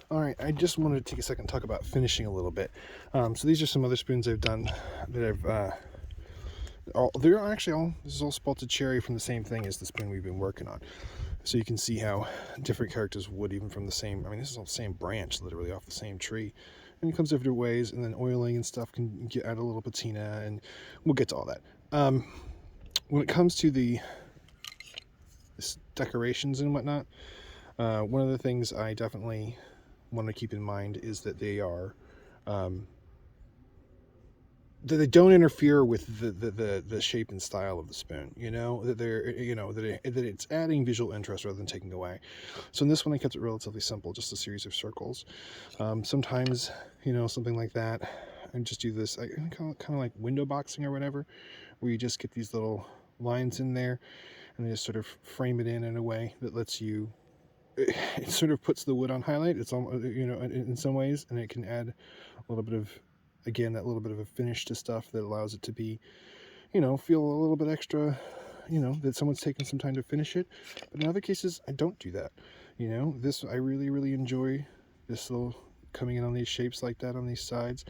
All right, I just wanted to take a second and talk about finishing a little bit. So these are some other spoons I've done that they're actually all, this is all spalted cherry from the same thing as the spoon we've been working on. So you can see how different characters would, even from the same, I mean, this is all the same branch, literally off the same tree. And it comes different ways, and then oiling and stuff can add a little patina, and we'll get to all that. When it comes to the decorations and whatnot, one of the things I definitely want to keep in mind is that um, they don't interfere with the shape and style of the spoon. You know that that it's adding visual interest rather than taking away. So in this one, I kept it relatively simple, just a series of circles. Sometimes, something like that, and just do this. I kind of like window boxing or whatever, where you just get these little lines in there, and they just sort of frame it in a way that lets you. It sort of puts the wood on highlight. It's all in some ways, and it can add a little bit of, again, that little bit of a finish to stuff that allows it to be, feel a little bit extra, that someone's taken some time to finish it. But in other cases, I don't do that. This, I really, really enjoy this little coming in on these shapes like that on these sides,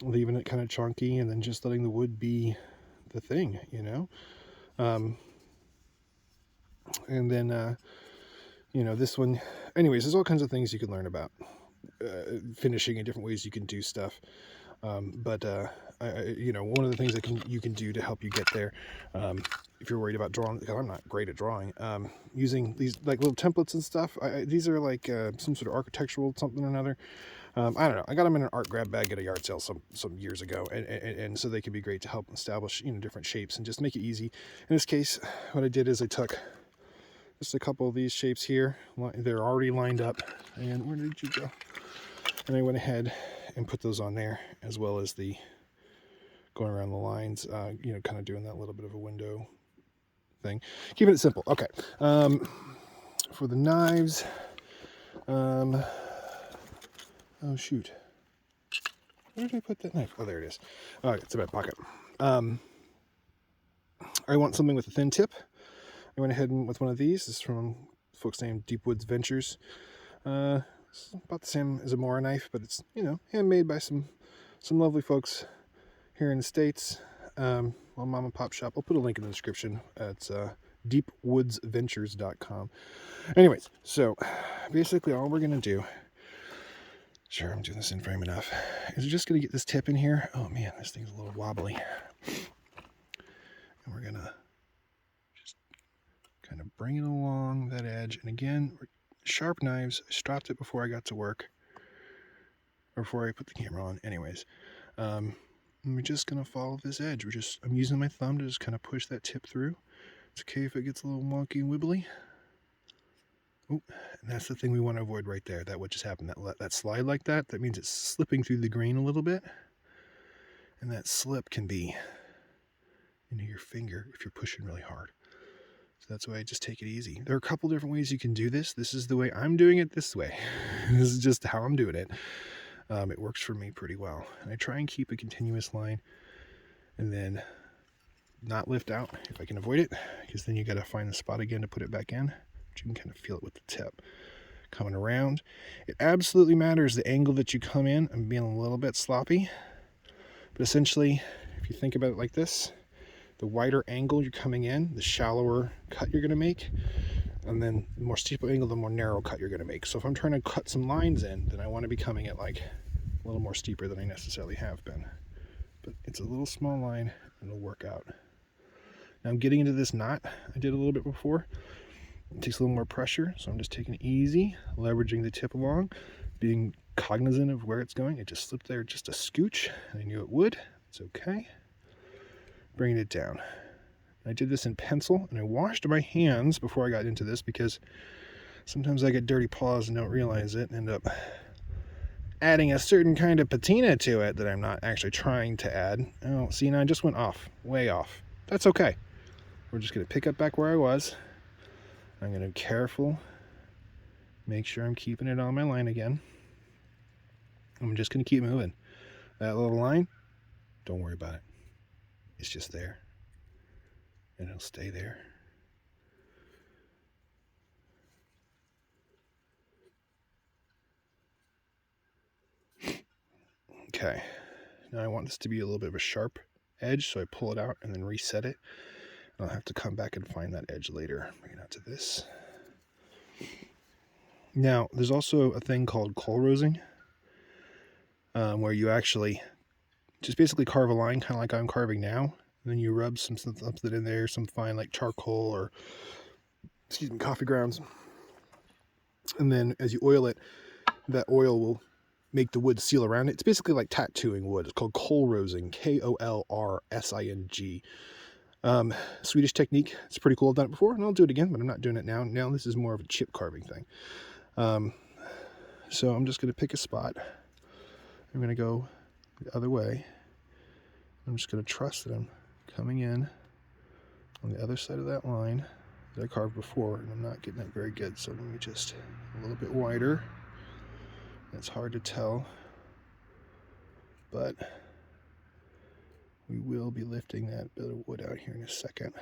leaving it kind of chunky, and then just letting the wood be the thing, and then, this one, anyways, there's all kinds of things you can learn about finishing and different ways you can do stuff. But one of the things that you can do to help you get there, if you're worried about drawing, because I'm not great at drawing, using these like little templates and stuff. These are like some sort of architectural something or another. I don't know. I got them in an art grab bag at a yard sale some years ago, and so they can be great to help establish different shapes and just make it easy. In this case, what I did is I took just a couple of these shapes here. They're already lined up, and where did you go? And I went ahead and put those on there, as well as the going around the lines, kind of doing that little bit of a window thing. Keeping it simple. Okay. For the knives, oh shoot. Where did I put that knife? Oh, there it is. All right, it's in my pocket. I want something with a thin tip. I went ahead with one of these. This is from folks named Deep Woods Ventures. It's about the same as a Mora knife, but it's handmade by some lovely folks here in the States. Well, mom and pop shop. I'll put a link in the description. It's deepwoodsventures.com. Anyways, so basically all we're gonna do, sure, I'm doing this in frame enough, is we're just gonna get this tip in here. Oh man, this thing's a little wobbly. And we're gonna just kind of bring it along that edge. And again, sharp knives. I strapped it before I got to work, or before I put the camera on. Anyways, and we're just gonna follow this edge. I'm using my thumb to just kind of push that tip through. It's okay if it gets a little wonky and wibbly. Oh, and that's the thing we want to avoid right there. That what just happened. That slide like that. That means it's slipping through the grain a little bit, and that slip can be into your finger if you're pushing really hard. So that's why I just take it easy. There are a couple different ways you can do this. This is the way I'm doing it. This way. This is just how I'm doing it. It works for me pretty well, and I try and keep a continuous line, and then not lift out if I can avoid it, because then you got to find the spot again to put it back in. But you can kind of feel it with the tip coming around. It absolutely matters the angle that you come in. I'm being a little bit sloppy, but essentially, if you think about it like this, the wider angle you're coming in, the shallower cut you're going to make, and then the more steep angle, the more narrow cut you're going to make. So if I'm trying to cut some lines in, then I want to be coming at like a little more steeper than I necessarily have been. But it's a little small line, and it'll work out. Now I'm getting into this knot I did a little bit before. It takes a little more pressure, so I'm just taking it easy, leveraging the tip along, being cognizant of where it's going. It just slipped there just a scooch, and I knew it would. It's okay. Bringing it down. I did this in pencil, and I washed my hands before I got into this, because sometimes I get dirty paws and don't realize it, and end up adding a certain kind of patina to it that I'm not actually trying to add. Oh, see, now I just went off, way off. That's okay. We're just going to pick up back where I was. I'm going to be careful, make sure I'm keeping it on my line again. I'm just going to keep moving. That little line, don't worry about it. It's just there, and it'll stay there. Okay, now I want this to be a little bit of a sharp edge, so I pull it out and then reset it. And I'll have to come back and find that edge later. Bring it out to this. Now, there's also a thing called coal rosing, where you actually just basically carve a line, kind of like I'm carving now. And then you rub something in there, some fine like charcoal or, coffee grounds. And then as you oil it, that oil will make the wood seal around it. It's basically like tattooing wood. It's called coal rosing, Kolrsing. Swedish technique. It's pretty cool. I've done it before, and I'll do it again, but I'm not doing it now. Now this is more of a chip carving thing. So I'm just going to pick a spot. I'm going to go the other way. I'm just going to trust that I'm coming in on the other side of that line that I carved before, and I'm not getting it very good. So let me just a little bit wider. It's hard to tell, but we will be lifting that bit of wood out here in a second.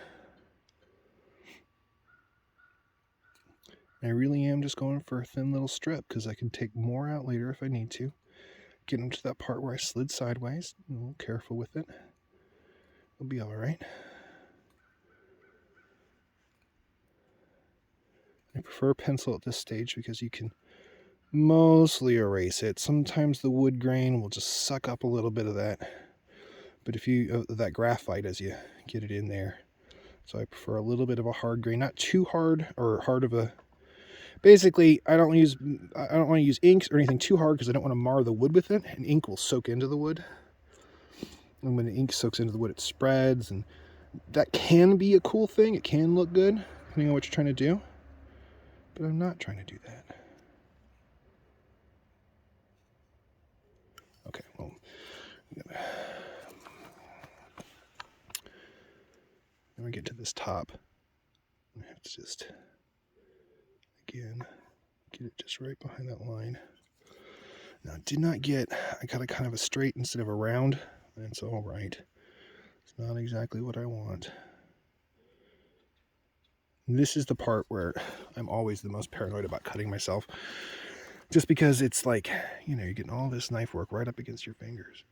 I really am just going for a thin little strip because I can take more out later if I need to. Get into that part where I slid sideways. A little careful with it. It'll be all right. I prefer pencil at this stage because you can mostly erase it. Sometimes the wood grain will just suck up a little bit of that. But if you, that graphite as you get it in there. So I prefer a little bit of a hard grain, not too hard or hard of a, basically I don't want to use inks or anything too hard because I don't want to mar the wood with it, and ink will soak into the wood. And when the ink soaks into the wood, it spreads, and that can be a cool thing. It can look good depending on what you're trying to do, but I'm not trying to do that. Okay, well, when we get to this top, I have to just, again, get it just right behind that line. Now, I did not get, I got a kind of a straight instead of a round. That's all right. It's not exactly what I want. And this is the part where I'm always the most paranoid about cutting myself. Just because it's like, you're getting all this knife work right up against your fingers.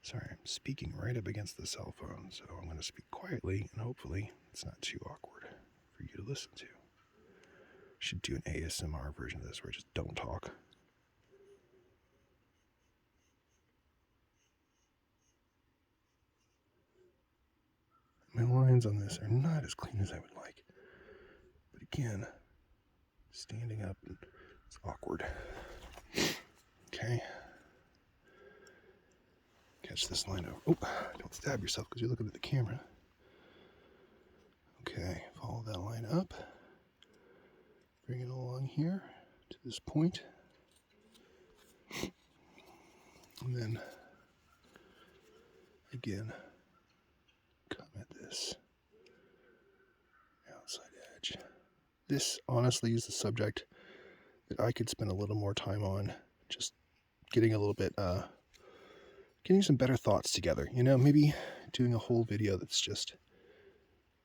Sorry, I'm speaking right up against the cell phone, so I'm going to speak quietly, and hopefully it's not too awkward for you to listen to. Should do an ASMR version of this where I just don't talk. My lines on this are not as clean as I would like. But again, standing up, it's awkward. Okay. Catch this line over. Oh, don't stab yourself because you're looking at the camera. Okay, follow that line up. Bring it along here to this point. And then, again, come at this outside edge. This, honestly, is the subject that I could spend a little more time on. Just getting a little bit, getting some better thoughts together. Maybe doing a whole video that's just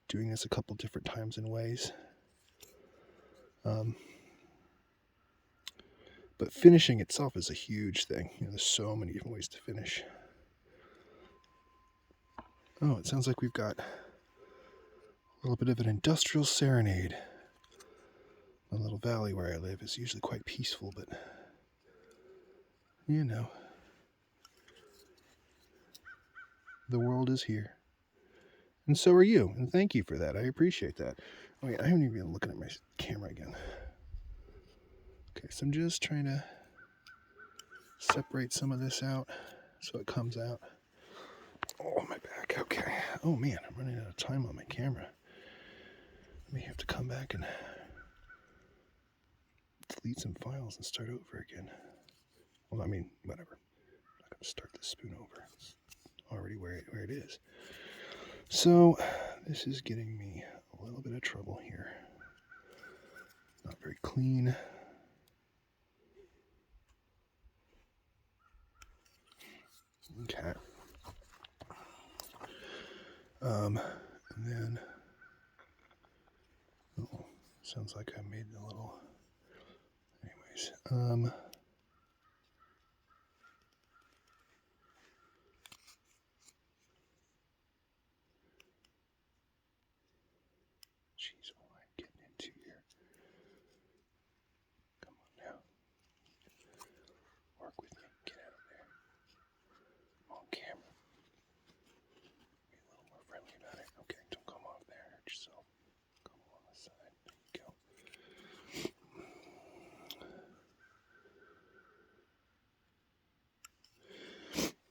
doing this a couple different times and ways. But finishing itself is a huge thing. There's so many different ways to finish. Oh, it sounds like we've got a little bit of an industrial serenade. The little valley where I live is usually quite peaceful, but the world is here. And so are you, and thank you for that. I appreciate that. Wait, I haven't even been looking at my camera again. Okay, so I'm just trying to separate some of this out so it comes out. Oh, my back. Okay. Oh, man, I'm running out of time on my camera. I may have to come back and delete some files and start over again. Well, I mean, whatever. I'm not going to start the spoon over. It's already where it is. So, this is getting me a little bit of trouble here. Not very clean. Okay. And then, oh, sounds like I made a little, anyways,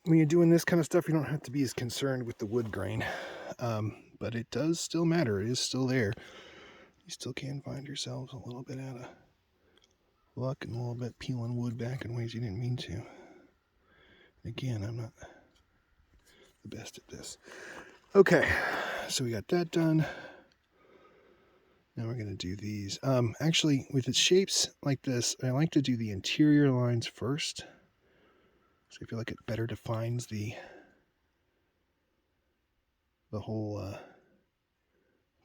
when you're doing this kind of stuff, you don't have to be as concerned with the wood grain. But it does still matter. It is still there. You still can find yourselves a little bit out of luck and a little bit peeling wood back in ways you didn't mean to. Again, I'm not the best at this. Okay, so we got that done. Now we're going to do these. Actually, with its shapes like this, I like to do the interior lines first. So I feel like it better defines the whole,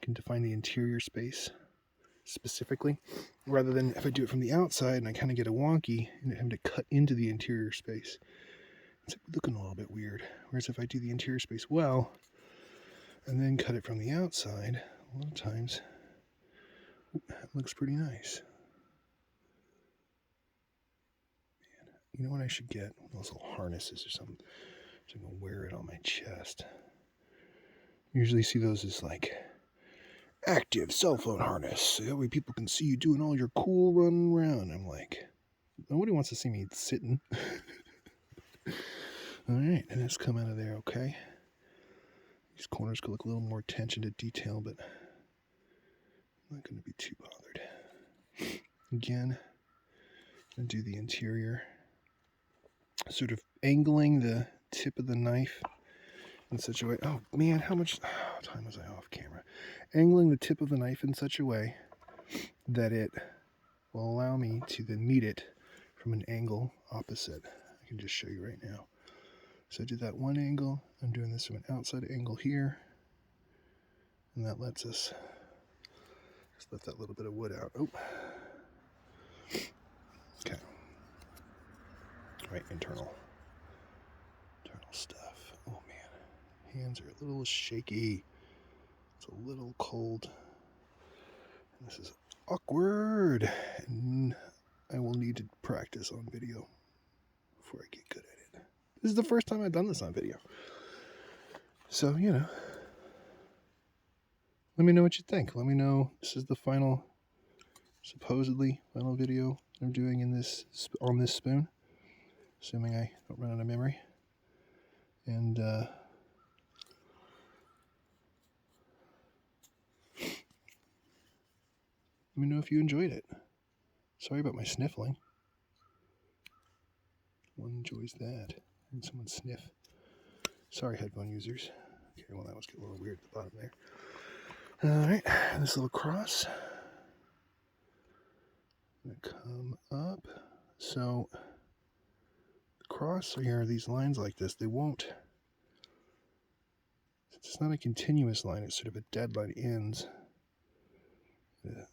can define the interior space specifically, rather than if I do it from the outside and I kind of get a wonky and having to cut into the interior space. It's looking a little bit weird. Whereas if I do the interior space well, and then cut it from the outside, a lot of times, it looks pretty nice. Man, you know what I should get? Those little harnesses or something. So I can wear it on my chest. Usually see those as like active cell phone harness. So that way people can see you doing all your cool running around. I'm like, nobody wants to see me sitting. Alright, and let's come out of there, okay? These corners could look a little more attention to detail, but I'm not going to be too bothered. Again, I'm going to do the interior. Sort of angling the tip of the knife in such a way. Oh man, how much time was I off camera? Angling the tip of the knife in such a way that it will allow me to then meet it from an angle opposite. I can just show you right now. So I did that one angle. I'm doing this from an outside angle here. And that lets us just let that little bit of wood out. Oh. Okay. Right, internal stuff. Oh man. Hands are a little shaky. It's a little cold. And this is awkward. And I will need to practice on video before I get good at it. This is the first time I've done this on video. So, you know, let me know what you think. Let me know. This is the final, supposedly final video I'm doing in this on this spoon, assuming I don't run out of memory. And let me know if you enjoyed it. Sorry about my sniffling. One enjoys that. And someone sniff. Sorry, headphone users. Okay, well, that was getting a little weird at the bottom there. Alright, this little cross. Gonna come up. So, the cross here, these lines like this, they won't. Since it's not a continuous line, it's sort of a dead line ends.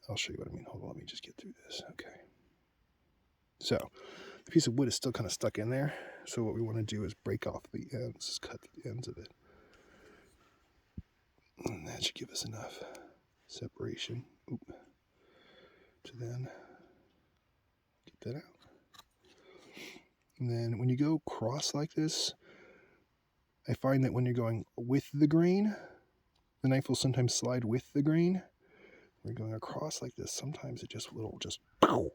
I'll show you what I mean. Hold on, let me just get through this. Okay. So, the piece of wood is still kind of stuck in there. So what we want to do is break off the ends, just cut the ends of it. And that should give us enough separation to then get that out. And then when you go cross like this, I find that when you're going with the grain, the knife will sometimes slide with the grain. When you're going across like this, sometimes it just will just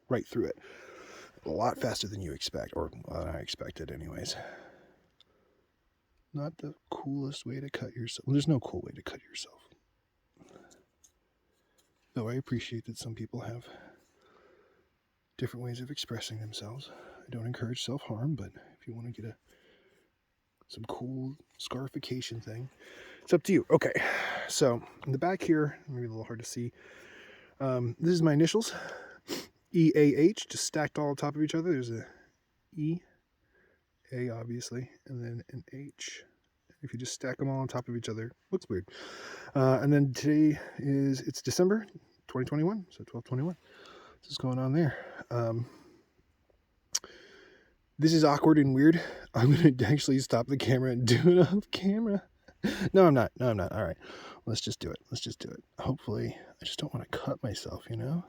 right through it. A lot faster than you expect, or I expected anyways. Not the coolest way to cut yourself. Well, there's no cool way to cut yourself. Though I appreciate that some people have different ways of expressing themselves. I don't encourage self-harm, but if you want to get some cool scarification thing, it's up to you. Okay, so in the back here, maybe a little hard to see. This is my initials. EAH, just stacked all on top of each other. There's a E, A obviously, and then an H. If you just stack them all on top of each other, looks weird. And then today it's December 2021, so 12/21. What's going on there? This is awkward and weird. I'm going to actually stop the camera and do it off camera. No, I'm not. All right, let's just do it. Hopefully, I just don't want to cut myself, you know?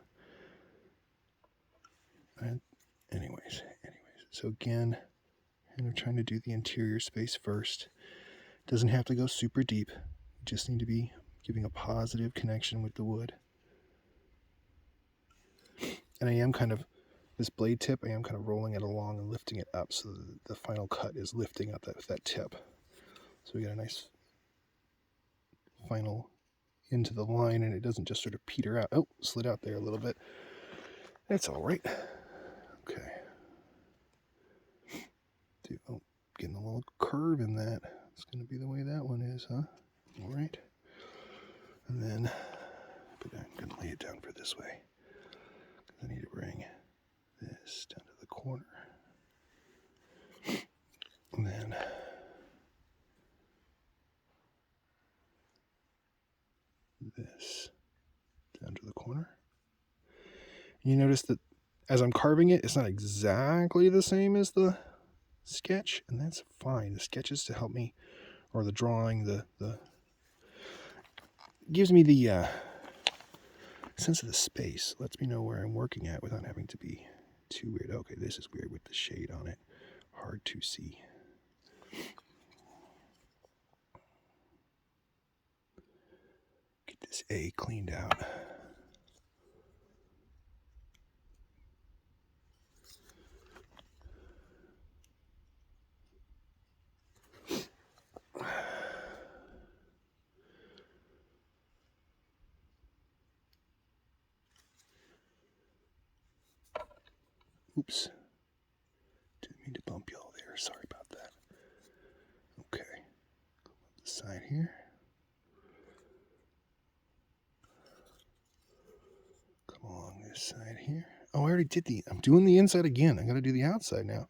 And anyways, so again, I'm trying to do the interior space first. Doesn't have to go super deep. You just need to be giving a positive connection with the wood. And I am kind of, this blade tip, I am kind of rolling it along and lifting it up so that the final cut is lifting up that tip. So we got a nice final into the line, and it doesn't just sort of peter out. Oh, slid out there a little bit. That's all right. Okay. Oh, getting a little curve in that. It's going to be the way that one is, huh? All right. And then, but I'm going to lay it down for this way. I need to bring this down to the corner. And then this down to the corner. You notice that as I'm carving it, it's not exactly the same as the sketch, and that's fine. The sketch is to help me, or the drawing, the gives me the sense of the space, lets me know where I'm working at without having to be too weird. Okay, this is weird with the shade on it. Hard to see. Get this A cleaned out. Oops. Didn't mean to bump y'all there. Sorry about that. Okay. This side here. Come along this side here. Oh, I already did I'm doing the inside again. I gotta do the outside now.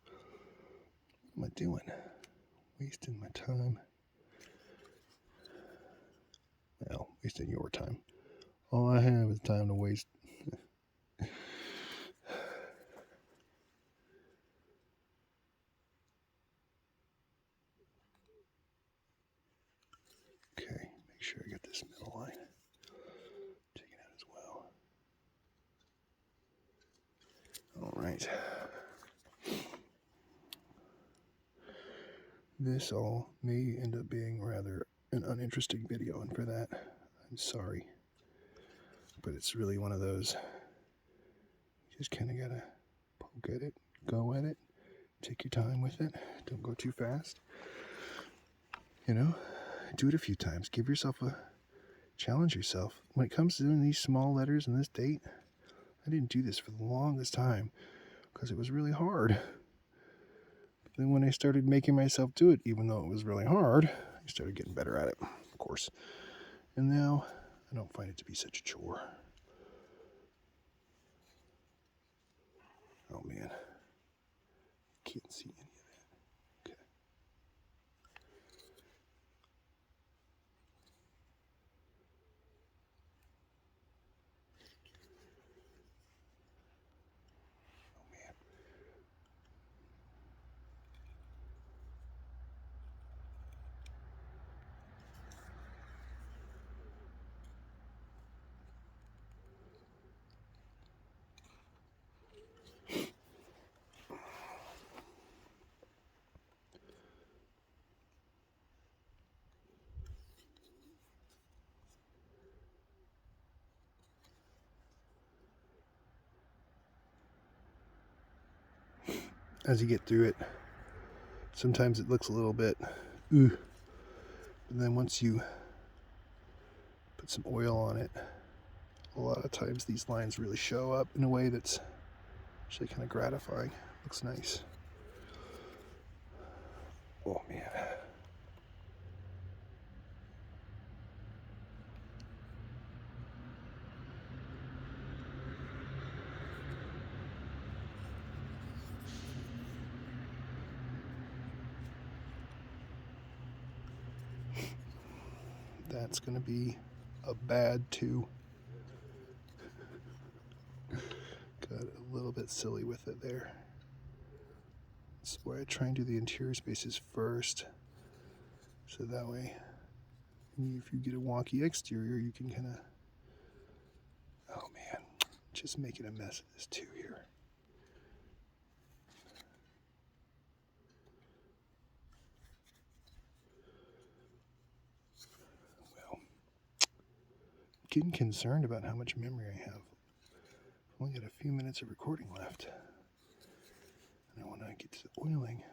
What am I doing? Wasting my time. Well, wasting your time. All I have is time to waste. Okay, make sure I get this middle line. Take it out as well. All right. This all may end up being rather an uninteresting video, and for that, I'm sorry. But it's really one of those, you just kind of gotta poke at it, go at it, take your time with it, don't go too fast. You know, do it a few times, give yourself challenge yourself. When it comes to doing these small letters and this date, I didn't do this for the longest time because it was really hard. But then when I started making myself do it, even though it was really hard, I started getting better at it, of course. And now I don't find it to be such a chore. Oh man, can't see any of that. Okay. Oh man. As you get through it, sometimes it looks a little bit ooh. And then once you put some oil on it, a lot of times these lines really show up in a way that's actually kind of gratifying. Looks nice. Oh man. That's going to be a bad 2. Got a little bit silly with it there. That's why I try and do the interior spaces first. So that way, if you get a wonky exterior, you can kind of, oh man, just making a mess of this 2 here. Well, getting concerned about how much memory I have. I've only got a few minutes of recording left. get to the oiling.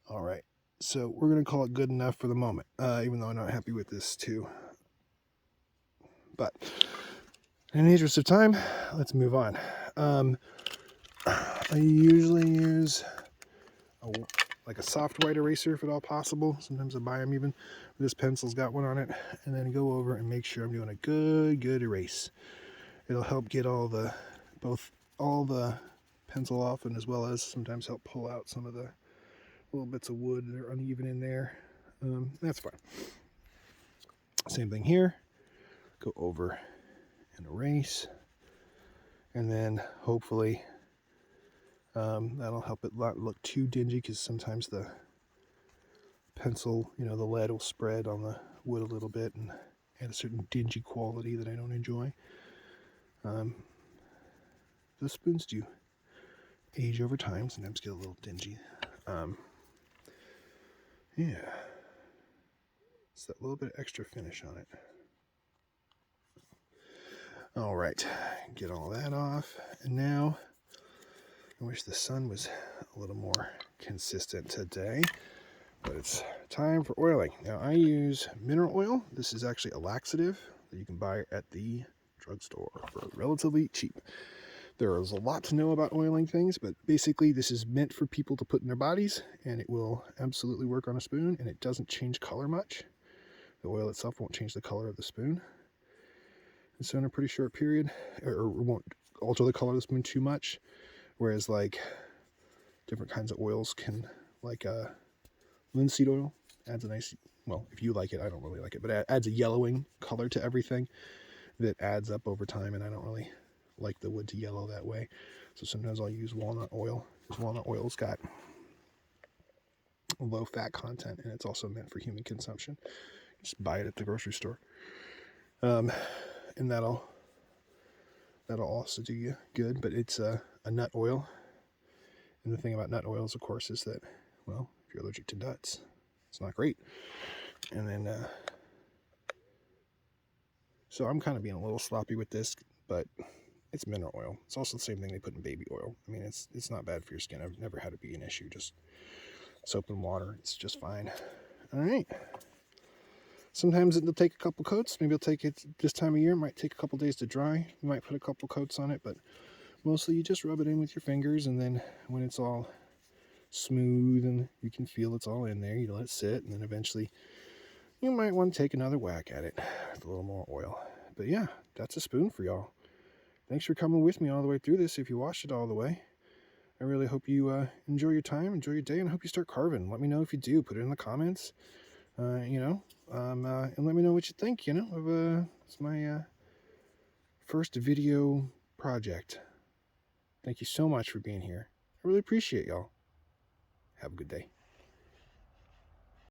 All right, so we're going to call it good enough for the moment, even though I'm not happy with this too. But in the interest of time, let's move on. I usually use like a soft white eraser if at all possible. Sometimes I buy them even. This pencil's got one on it. And then go over and make sure I'm doing a good erase. It'll help get all the pencil off, and as well as sometimes help pull out some of the little bits of wood that are uneven in there. That's fine. Same thing here. Go over and erase. And then hopefully that'll help it not look too dingy, because sometimes the pencil, the lead will spread on the wood a little bit and add a certain dingy quality that I don't enjoy. The spoons do age over time, sometimes get a little dingy. Yeah, it's that little bit of extra finish on it. All right, get all that off, and now I wish the sun was a little more consistent today, but it's time for oiling. Now I use mineral oil. This is actually a laxative that you can buy at the drugstore for relatively cheap. There is a lot to know about oiling things, but basically this is meant for people to put in their bodies, and it will absolutely work on a spoon, and it doesn't change color much. The oil itself won't change the color of the spoon. And so in a pretty short period, or won't alter the color of the spoon too much, whereas like different kinds of oils can, like linseed oil adds a nice, well, if you like it, I don't really like it, but it adds a yellowing color to everything that adds up over time, and I don't really like the wood to yellow that way. So sometimes I'll use walnut oil, because walnut oil's got a low fat content, and it's also meant for human consumption. Just buy it at the grocery store. And that'll also do you good, but it's a nut oil. And the thing about nut oils, of course, is that, well, if you're allergic to nuts, it's not great. And then, so I'm kind of being a little sloppy with this, but it's mineral oil. It's also the same thing they put in baby oil. I mean, it's not bad for your skin. I've never had it be an issue. Just soap and water, it's just fine. All right. Sometimes it'll take a couple coats. Maybe it'll take it this time of year. It might take a couple days to dry. You might put a couple coats on it, but mostly you just rub it in with your fingers, and then when it's all smooth and you can feel it's all in there, you let it sit, and then eventually you might want to take another whack at it with a little more oil. But yeah, that's a spoon for y'all. Thanks for coming with me all the way through this if you watched it all the way. I really hope you enjoy your time, enjoy your day, and I hope you start carving. Let me know if you do. Put it in the comments, and let me know what you think, of it's my first video project. Thank you so much for being here. I really appreciate y'all. Have a good day.